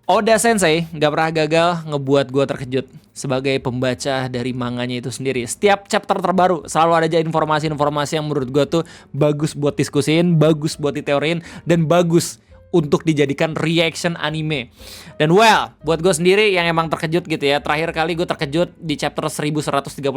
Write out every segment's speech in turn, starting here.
Oda Sensei gak pernah gagal ngebuat gue terkejut sebagai pembaca dari manganya itu sendiri. Setiap chapter terbaru selalu ada aja informasi-informasi yang menurut gue tuh bagus buat diskusin, bagus buat diteorin, dan bagus untuk dijadikan reaction anime. Dan buat gue sendiri yang emang terkejut gitu ya. Terakhir kali gue terkejut di chapter 1139.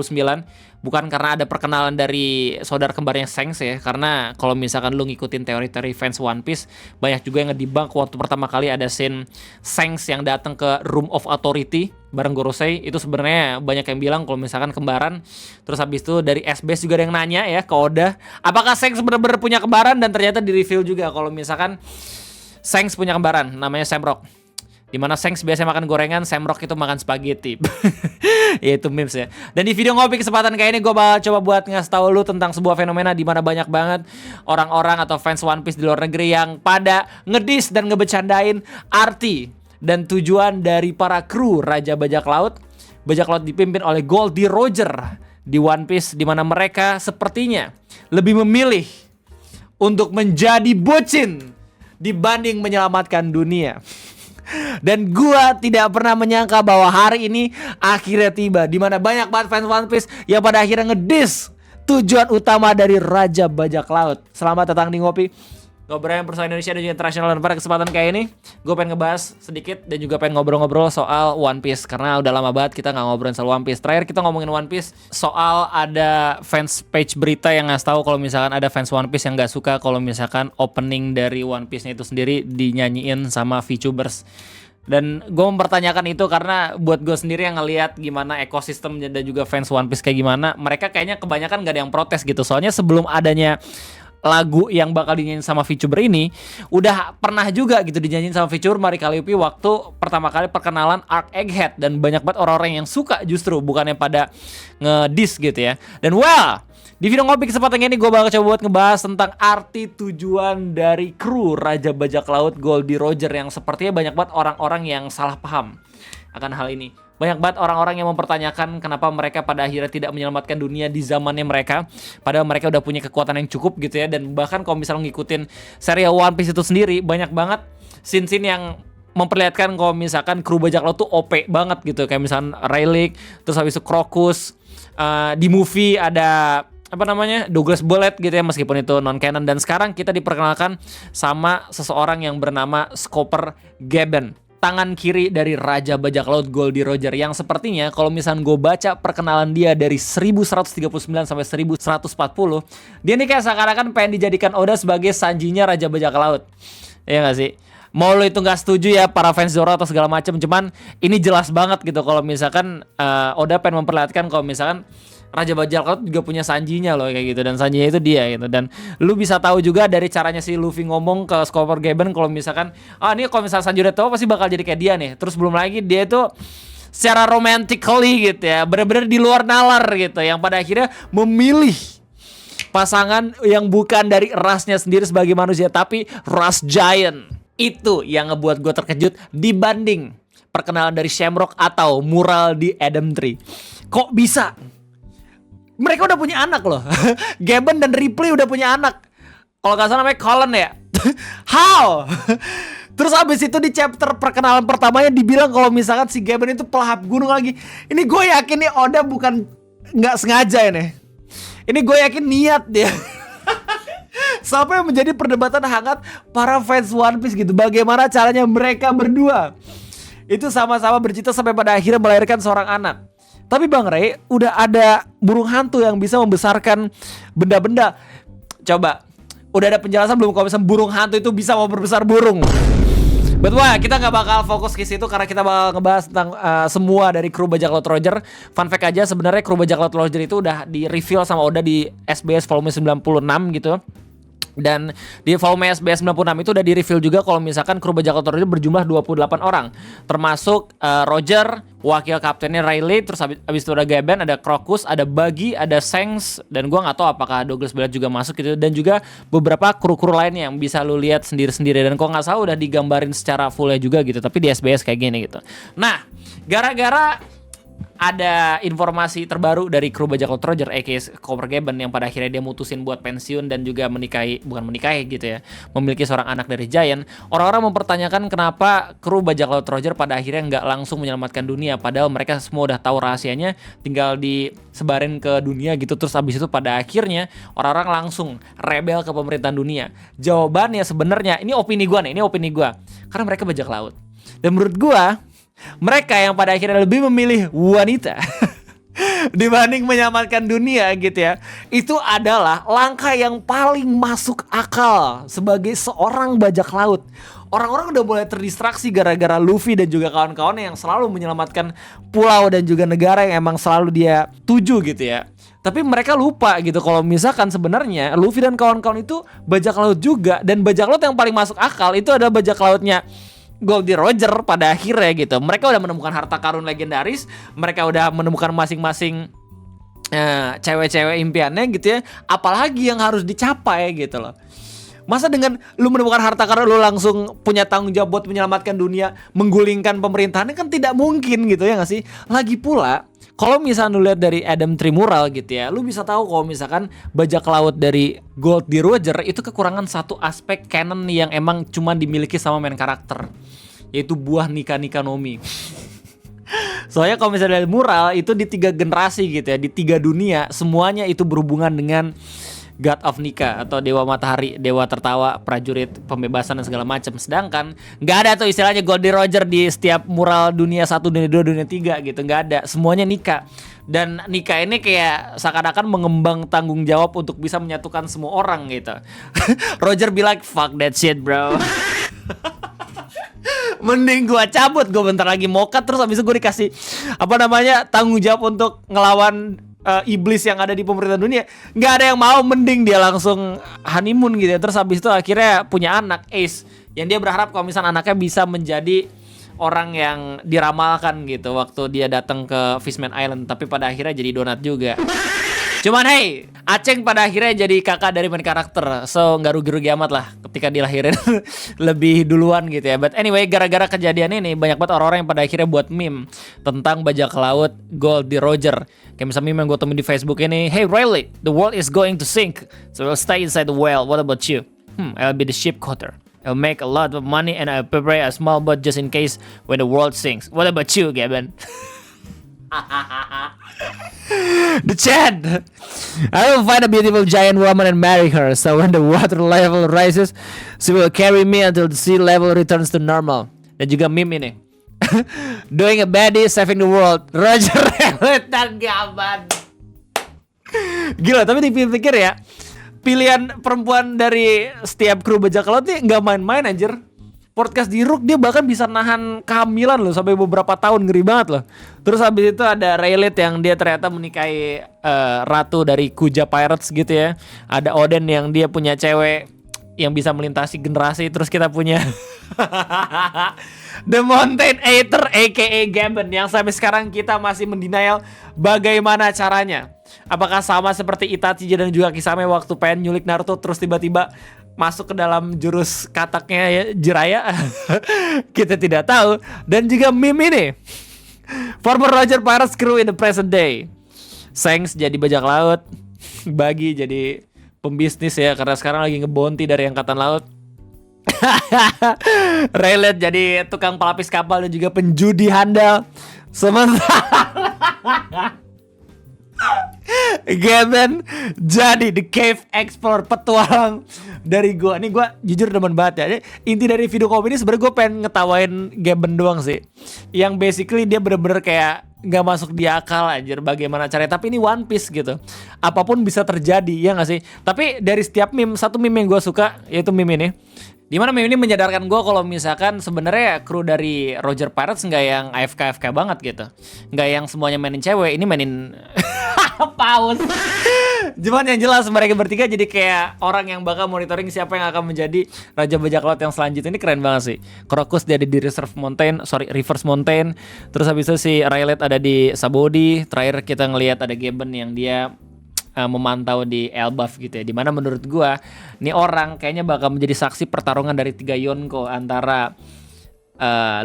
Bukan karena ada perkenalan dari saudara kembarnya Shanks ya. Karena kalau misalkan lu ngikutin teori-teori fans One Piece, banyak juga yang ngedebunk waktu pertama kali ada scene Shanks yang datang ke Room of Authority bareng Gorosei. Itu sebenarnya banyak yang bilang kalau misalkan kembaran. Terus habis itu dari SBS juga ada yang nanya ya ke Oda, apakah Shanks benar-benar punya kembaran? Dan ternyata di reveal juga kalau misalkan Shanks punya kembaran, namanya Samrock. Dimana Shanks biasanya makan gorengan, Samrock itu makan spaghetti. Ya itu memes ya. Dan di video ngopi kesempatan kayak ini gue bakal coba buat ngasih tahu lu tentang sebuah fenomena di mana banyak banget orang-orang atau fans One Piece di luar negeri yang pada ngedis dan ngebecandain arti dan tujuan dari para kru Raja Bajak Laut. Bajak Laut dipimpin oleh Goldie Roger di One Piece, di mana mereka sepertinya lebih memilih untuk menjadi bocin dibanding menyelamatkan dunia. Dan gua tidak pernah menyangka bahwa hari ini akhirnya tiba, di mana banyak banget fans One Piece yang pada akhirnya ngedis tujuan utama dari Raja Bajak Laut. Selamat datang di Ngopi, ngobrolin persoalan Indonesia dan juga internasional. Dan pada kesempatan kayak ini gue pengen ngebahas sedikit dan juga pengen ngobrol-ngobrol soal One Piece, karena udah lama banget kita gak ngobrolin soal One Piece. Terakhir kita ngomongin One Piece soal ada fans page berita yang ngasih tahu kalau misalkan ada fans One Piece yang gak suka kalau misalkan opening dari One Piece-nya itu sendiri dinyanyiin sama VTubers. Dan gue mempertanyakan itu karena buat gue sendiri yang ngelihat gimana ekosistem dan juga fans One Piece kayak gimana, mereka kayaknya kebanyakan gak ada yang protes gitu. Soalnya sebelum adanya lagu yang bakal dinyanyiin sama VTuber ini udah pernah juga gitu dinyanyiin sama VTuber Mari Calliope waktu pertama kali perkenalan Arc Egghead, dan banyak banget orang-orang yang suka justru, bukannya pada ngedis gitu ya. Dan di video ngopi kesempatan ini gue bakal coba buat ngebahas tentang arti tujuan dari kru Raja Bajak Laut Goldie Roger, yang sepertinya banyak banget orang-orang yang salah paham akan hal ini. Banyak banget orang-orang yang mempertanyakan kenapa mereka pada akhirnya tidak menyelamatkan dunia di zamannya mereka, padahal mereka udah punya kekuatan yang cukup gitu ya. Dan bahkan kalau misalnya ngikutin serial One Piece itu sendiri, banyak banget scene-scene yang memperlihatkan kalau misalkan kru bajak laut tuh OP banget gitu. Kayak misalkan Rayleigh, terus habis itu Crocus, di movie ada Douglas Bullet gitu ya, meskipun itu non canon. Dan sekarang kita diperkenalkan sama seseorang yang bernama Scopper Gaben, tangan kiri dari Raja Bajak Laut Goldie Roger, yang sepertinya kalau misalnya gue baca perkenalan dia dari 1139 sampai 1140, dia nih kayak seakan-akan pengen dijadikan Oda sebagai Sanjinya Raja Bajak Laut. Iya gak sih? Mau lo itu gak setuju ya para fans Zoro atau segala macam, cuman ini jelas banget gitu kalau misalkan Oda pengen memperlihatkan kalau misalkan Raja Bajak Laut juga punya Sanjinya loh kayak gitu, dan Sanjinya itu dia gitu. Dan lu bisa tahu juga dari caranya si Luffy ngomong ke Scopper Gaben kalau misalkan ini kalau misalnya Sanji udah tahu pasti bakal jadi kayak dia nih. Terus belum lagi dia itu secara romantically gitu ya, bener-bener di luar nalar gitu, yang pada akhirnya memilih pasangan yang bukan dari rasnya sendiri sebagai manusia, tapi ras giant. Itu yang ngebuat gue terkejut dibanding perkenalan dari Shamrock atau mural di Adam Tree. Kok bisa? Mereka udah punya anak loh. Gaben dan Ripley udah punya anak. Kalau gak salah namanya Colin ya. How? Terus abis itu di chapter perkenalan pertamanya dibilang kalau misalkan si Gaben itu pelahap gunung lagi. Ini gue yakin nih Oda bukan gak sengaja ini. Ini gue yakin niat dia. Sampai menjadi perdebatan hangat para fans One Piece gitu. Bagaimana caranya mereka berdua itu sama-sama bercita sampai pada akhirnya melahirkan seorang anak. Tapi Bang Ray, udah ada burung hantu yang bisa membesarkan benda-benda. Coba, udah ada penjelasan belum kalau misalnya burung hantu itu bisa memperbesar burung? Betul, kita gak bakal fokus ke situ karena kita bakal ngebahas tentang semua dari kru Bajak Laut Roger. Fun fact aja, sebenarnya kru Bajak Laut Roger itu udah di reveal sama Oda di SBS volume 96 gitu. Dan di volume SBS 96 itu udah di reveal juga kalau misalkan kru Bajak Laut Roger berjumlah 28 orang. Termasuk Roger, wakil kaptennya Rayleigh, terus habis itu ada Gaben, ada Crocus, ada Buggy, ada Shanks, dan gua nggak tahu apakah Douglas Bullet juga masuk gitu. Dan juga beberapa kru-kru lainnya yang bisa lu lihat sendiri-sendiri. Dan kok nggak salah udah digambarin secara fullnya juga gitu, tapi di SBS kayak gini gitu. Nah, gara-gara ada informasi terbaru dari kru bajak laut Roger aka Copper Gaben yang pada akhirnya dia mutusin buat pensiun dan juga bukan menikahi gitu ya, memiliki seorang anak dari Giant. Orang-orang mempertanyakan kenapa kru bajak laut Roger pada akhirnya nggak langsung menyelamatkan dunia, padahal mereka semua udah tahu rahasianya, tinggal disebarin ke dunia gitu. Terus abis itu pada akhirnya orang-orang langsung rebel ke pemerintahan dunia. Jawabannya sebenarnya, ini opini gue, karena mereka bajak laut. Dan menurut gue, mereka yang pada akhirnya lebih memilih wanita dibanding menyelamatkan dunia gitu ya, itu adalah langkah yang paling masuk akal sebagai seorang bajak laut. Orang-orang udah mulai terdistraksi gara-gara Luffy dan juga kawan-kawannya yang selalu menyelamatkan pulau dan juga negara yang emang selalu dia tuju gitu ya. Tapi mereka lupa gitu kalau misalkan sebenarnya Luffy dan kawan-kawan itu bajak laut juga, dan bajak laut yang paling masuk akal itu adalah bajak lautnya Goldie Roger pada akhirnya gitu. Mereka udah menemukan harta karun legendaris, mereka udah menemukan masing-masing cewek-cewek impiannya gitu ya. Apalagi yang harus dicapai gitu loh. Masa dengan lu menemukan harta karun lu langsung punya tanggung jawab buat menyelamatkan dunia, menggulingkan pemerintahannya, kan tidak mungkin gitu ya gak sih? Lagi pula kalau misalnya lu lihat dari Adam Trimural gitu ya, lu bisa tahu kalau misalkan bajak laut dari Goldie Roger itu kekurangan satu aspek canon yang emang cuma dimiliki sama main karakter, yaitu buah Nika Nomi. Soalnya kalau misalnya dari mural itu di 3 generasi gitu ya, di 3 dunia semuanya itu berhubungan dengan God of Nika atau dewa matahari, dewa tertawa, prajurit, pembebasan dan segala macam. Sedangkan nggak ada tuh istilahnya Goldie Roger di setiap mural dunia 1, dunia 2, dunia 3 gitu, nggak ada. Semuanya Nika. Dan Nika ini kayak seakan-akan mengembang tanggung jawab untuk bisa menyatukan semua orang gitu. Roger bilang fuck that shit bro. Mending gue cabut, gue bentar lagi mokat, terus abis itu gue dikasih tanggung jawab untuk ngelawan iblis yang ada di pemerintahan dunia. Nggak ada yang mau, mending dia langsung honeymoon gitu ya. Terus habis itu akhirnya punya anak, Ace, yang dia berharap kalau misalnya anaknya bisa menjadi orang yang diramalkan gitu waktu dia datang ke Fishman Island. Tapi pada akhirnya jadi donat juga. Cuman hey, Aceng pada akhirnya jadi kakak dari main karakter, so nggak rugi-rugi amat lah ketika dilahirin lebih duluan gitu ya. But anyway, gara-gara kejadian ini banyak banget orang-orang yang pada akhirnya buat meme tentang bajak laut Goldie Roger. Kayak misalnya meme yang gue temuin di Facebook ini, hey Riley, the world is going to sink, so we'll stay inside the whale. What about you? I'll be the ship cutter. I'll make a lot of money and I'll prepare a small boat just in case when the world sinks. What about you, Gavin? The chat. I will find a beautiful giant woman and marry her. So when the water level rises, she will carry me until the sea level returns to normal. Dan juga meme ini. Doing a baddie, saving the world. Roger Rabbit dan Gaban. Gila, tapi dipikir ya, pilihan perempuan dari setiap kru bajak laut nih nggak main-main anjir. Podcast di Rook dia bahkan bisa nahan kehamilan loh sampai beberapa tahun, ngeri banget loh. Terus habis itu ada Rayleigh yang dia ternyata menikahi ratu dari Kuja Pirates gitu ya. Ada Oden yang dia punya cewek yang bisa melintasi generasi. Terus kita punya The Mountain Eater aka Gaben yang sampai sekarang kita masih mendenial bagaimana caranya. Apakah sama seperti Itachi dan juga Kisame waktu pengen nyulik Naruto terus tiba-tiba masuk ke dalam jurus kataknya ya, Jiraiya? Kita tidak tahu. Dan juga meme ini, former Roger Pirates crew in the present day. Shanks jadi bajak laut, Bagi jadi pembisnis ya karena sekarang lagi ngebonti dari angkatan laut. Rayleigh jadi tukang pelapis kapal dan juga penjudi handal. Sementara Gaben jadi the cave explorer, petualang dari gua. Ini gua jujur demen banget ya. Inti dari video komedi sebenarnya gua pengen ngetawain Gaben doang sih. Yang basically dia bener-bener kayak nggak masuk di akal anjir bagaimana caranya. Tapi ini One Piece gitu. Apapun bisa terjadi ya nggak sih. Tapi dari setiap meme, satu meme yang gua suka yaitu meme ini. Dimana meme ini menyadarkan gue kalau misalkan sebenarnya kru dari Roger Pirates nggak yang AFK banget gitu, nggak yang semuanya mainin cewek, ini mainin paus. Cuman yang jelas mereka bertiga jadi kayak orang yang bakal monitoring siapa yang akan menjadi raja bajak laut yang selanjutnya. Ini keren banget sih. Crocus dia ada di Reverse Mountain. Terus habis itu si Rayleigh ada di Sabodi. Terakhir kita ngelihat ada Gaben yang dia memantau di Elbaf gitu ya. Dimana menurut gua nih orang kayaknya bakal menjadi saksi pertarungan dari 3 Yonko antara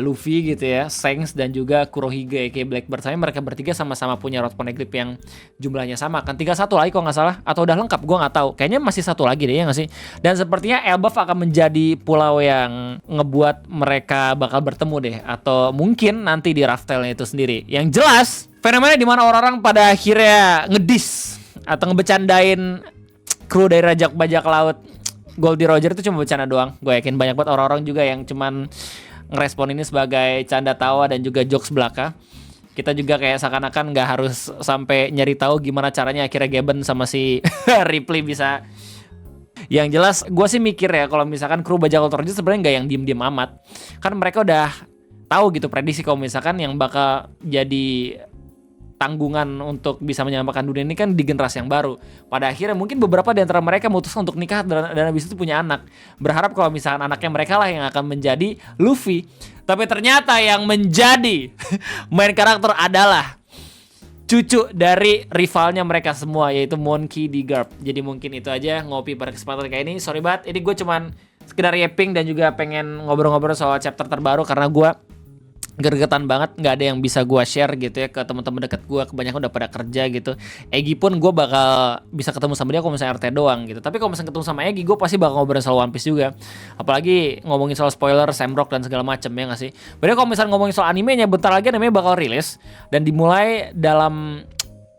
Luffy gitu ya, Shanks dan juga Kurohige kayak Blackbird. Saya mereka bertiga sama-sama punya rod poneglyph yang jumlahnya sama kan, tinggal satu lagi kalau nggak salah, atau udah lengkap gue nggak tahu, kayaknya masih satu lagi deh ya nggak sih. Dan sepertinya Elbaf akan menjadi pulau yang ngebuat mereka bakal bertemu deh, atau mungkin nanti di Raftelnya itu sendiri. Yang jelas fenomena di mana orang-orang pada akhirnya ngedis atau ngebecandain kru dari bajak laut Goldie Roger itu cuma bercanda doang. Gue yakin banyak banget orang-orang juga yang cuman ngerespon ini sebagai canda tawa dan juga jokes belaka. Kita juga kayak seakan-akan nggak harus sampai nyari tahu gimana caranya akhirnya Gaben sama si Ripley bisa. Yang jelas gue sih mikir ya, kalau misalkan kru bajak laut Roger sebenarnya nggak yang diem-diem amat. Kan mereka udah tahu gitu prediksi kalau misalkan yang bakal jadi tanggungan untuk bisa menyelamatkan dunia ini kan di generasi yang baru. Pada akhirnya mungkin beberapa di antara mereka memutuskan untuk nikah dan habis itu punya anak. Berharap kalau misalkan anaknya mereka lah yang akan menjadi Luffy. Tapi ternyata yang menjadi main karakter adalah cucu dari rivalnya mereka semua, yaitu Monkey D. Garp. Jadi mungkin itu aja ngopi pada kesempatan kayak ini. Sorry banget, ini gue cuman sekedar yapping dan juga pengen ngobrol-ngobrol soal chapter terbaru karena gue gergetan banget, nggak ada yang bisa gue share gitu ya ke teman-teman dekat gue, kebanyakan udah pada kerja gitu. Egi pun gue bakal bisa ketemu sama dia kalau misalnya RT doang gitu. Tapi kalau misalnya ketemu sama Egi, gue pasti bakal ngobrol soal One Piece juga. Apalagi ngomongin soal spoiler, Samrock dan segala macem ya nggak sih. Berarti kalau misalnya ngomongin soal animenya, bentar lagi animenya bakal rilis dan dimulai dalam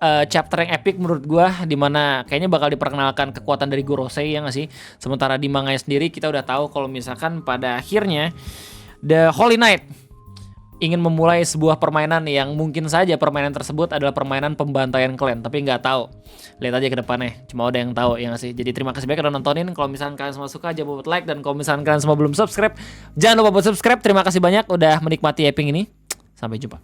chapter yang epic menurut gue, dimana kayaknya bakal diperkenalkan kekuatan dari Gorosei ya nggak sih. Sementara di manganya sendiri kita udah tahu kalau misalkan pada akhirnya The Holy Knight ingin memulai sebuah permainan yang mungkin saja permainan tersebut adalah permainan pembantaian klan, tapi nggak tahu. Lihat aja ke depannya, cuma ada yang tahu ya nggak sih. Jadi terima kasih banyak udah nontonin. Kalau misalkan kalian semua suka, jangan lupa buat like, dan kalau misalkan kalian semua belum subscribe, jangan lupa buat subscribe. Terima kasih banyak udah menikmati Eping ini. Sampai jumpa.